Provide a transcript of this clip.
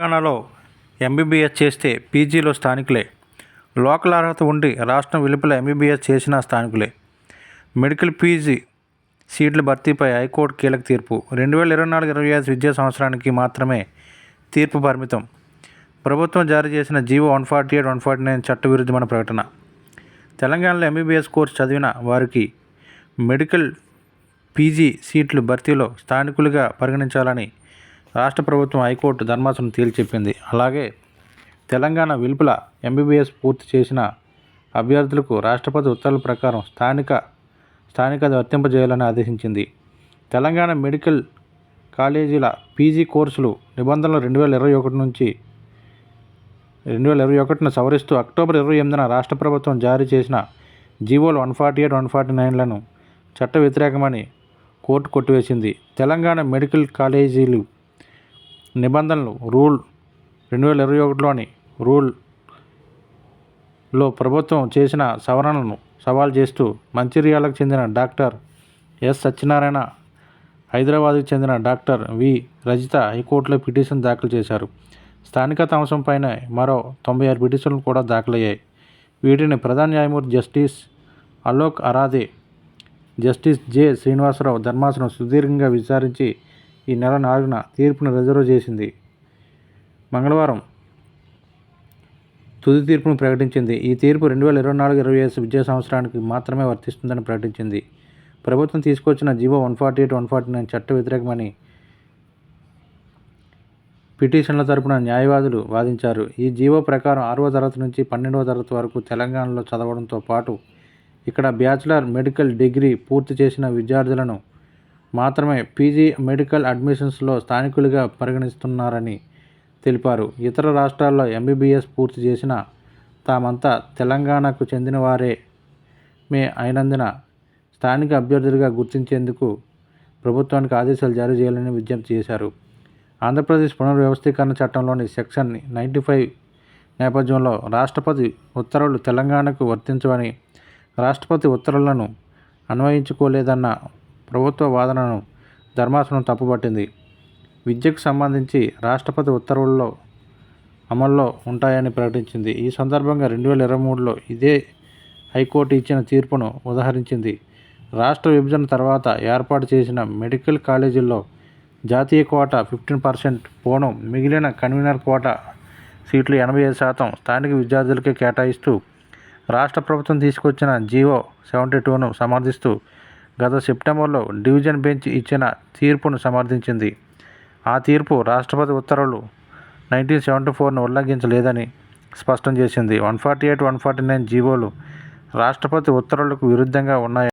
తెలంగాణలో ఎంబీబీఎస్ చేస్తే పీజీలో స్థానికులే. లోకల్ అర్హత ఉండి రాష్ట్రం వెలుపల ఎంబీబీఎస్ చేసిన స్థానికులే. మెడికల్ పీజీ సీట్ల భర్తీపై హైకోర్టు కీలక తీర్పు. 2024-25 విద్యా సంవత్సరానికి మాత్రమే తీర్పు పరిమితం. ప్రభుత్వం జారీ చేసిన జీవో 148-149 చట్టవిరుద్ధమైన ప్రకటన. తెలంగాణలో ఎంబీబీఎస్ కోర్సు చదివిన వారికి మెడికల్ పీజీ సీట్లు భర్తీలో స్థానికులుగా పరిగణించాలని రాష్ట్ర ప్రభుత్వం హైకోర్టు ధర్మాసనం తేల్చెప్పింది. అలాగే తెలంగాణ వెలుపల ఎంబీబీఎస్ పూర్తి చేసిన అభ్యర్థులకు రాష్ట్రపతి ఉత్తర్వుల ప్రకారం స్థానికత వర్తింపజేయాలని ఆదేశించింది. తెలంగాణ మెడికల్ కాలేజీల పీజీ కోర్సులు నిబంధనలు 2021 సవరిస్తూ అక్టోబర్ 28న రాష్ట్ర ప్రభుత్వం జారీ చేసిన జీవోలు 148-149లను చట్ట వ్యతిరేకమని కోర్టు కొట్టివేసింది. తెలంగాణ మెడికల్ కాలేజీలు నిబంధనలు రూల్ 2021లోని రూల్లో ప్రభుత్వం చేసిన సవరణలను సవాల్ చేస్తూ మంచిర్యాలకు చెందిన డాక్టర్ ఎస్ సత్యనారాయణ, హైదరాబాద్కు చెందిన డాక్టర్ వి రజిత హైకోర్టులో పిటిషన్ దాఖలు చేశారు. స్థానికత అంశంపైన మరో 96 పిటిషన్లు కూడా దాఖలయ్యాయి. వీటిని ప్రధాన న్యాయమూర్తి justice Alok Aradhe, justice J Srinivasarao ధర్మాసనం సుదీర్ఘంగా విచారించి ఈ నెల 4న తీర్పును రిజర్వ్ చేసింది. మంగళవారం తుది తీర్పును ప్రకటించింది. ఈ తీర్పు 2024-25 విద్యా సంవత్సరానికి మాత్రమే వర్తిస్తుందని ప్రకటించింది. ప్రభుత్వం తీసుకొచ్చిన జీవో 148-149 చట్ట వ్యతిరేకమని పిటిషన్ల తరపున న్యాయవాదులు వాదించారు. ఈ జీవో ప్రకారం 6వ తరగతి నుంచి 12వ తరగతి వరకు తెలంగాణలో చదవడంతో పాటు ఇక్కడ బ్యాచిలర్ మెడికల్ డిగ్రీ పూర్తి చేసిన విద్యార్థులను మాత్రమే పీజీ మెడికల్ అడ్మిషన్స్లో స్థానికులుగా పరిగణిస్తున్నారని తెలిపారు. ఇతర రాష్ట్రాల్లో ఎంబీబీఎస్ పూర్తి చేసిన తామంతా తెలంగాణకు చెందినవారే అయినందున స్థానిక అభ్యర్థులుగా గుర్తించేందుకు ప్రభుత్వానికి ఆదేశాలు జారీ చేయాలని విజ్ఞప్తి చేశారు. ఆంధ్రప్రదేశ్ పునర్వ్యవస్థీకరణ చట్టంలోని సెక్షన్ 95 నేపథ్యంలో రాష్ట్రపతి ఉత్తర్వులు తెలంగాణకు వర్తించవని, రాష్ట్రపతి ఉత్తర్వులను అన్వయించుకోలేదన్న ప్రభుత్వ వాదనను ధర్మాసనం తప్పుపట్టింది. విద్యకు సంబంధించి రాష్ట్రపతి ఉత్తర్వుల్లో అమల్లో ఉంటాయని ప్రకటించింది. ఈ సందర్భంగా 2023లో ఇదే హైకోర్టు ఇచ్చిన తీర్పును ఉదహరించింది. రాష్ట్ర విభజన తర్వాత ఏర్పాటు చేసిన మెడికల్ కాలేజీల్లో జాతీయ కోటా 15% పోను మిగిలిన కన్వీనర్ కోటా సీట్లు 85% స్థానిక విద్యార్థులకే కేటాయిస్తూ రాష్ట్ర ప్రభుత్వం తీసుకొచ్చిన జీవో 72ను సమర్థిస్తూ గత సెప్టెంబర్లో డివిజన్ బెంచ్ ఇచ్చిన తీర్పును సమర్థించింది. ఆ తీర్పు రాష్ట్రపతి ఉత్తర్వులు 1974ను ఉల్లంఘించలేదని స్పష్టం చేసింది. 148-149 జీవోలు రాష్ట్రపతి ఉత్తర్వులకు విరుద్ధంగా ఉన్నాయి.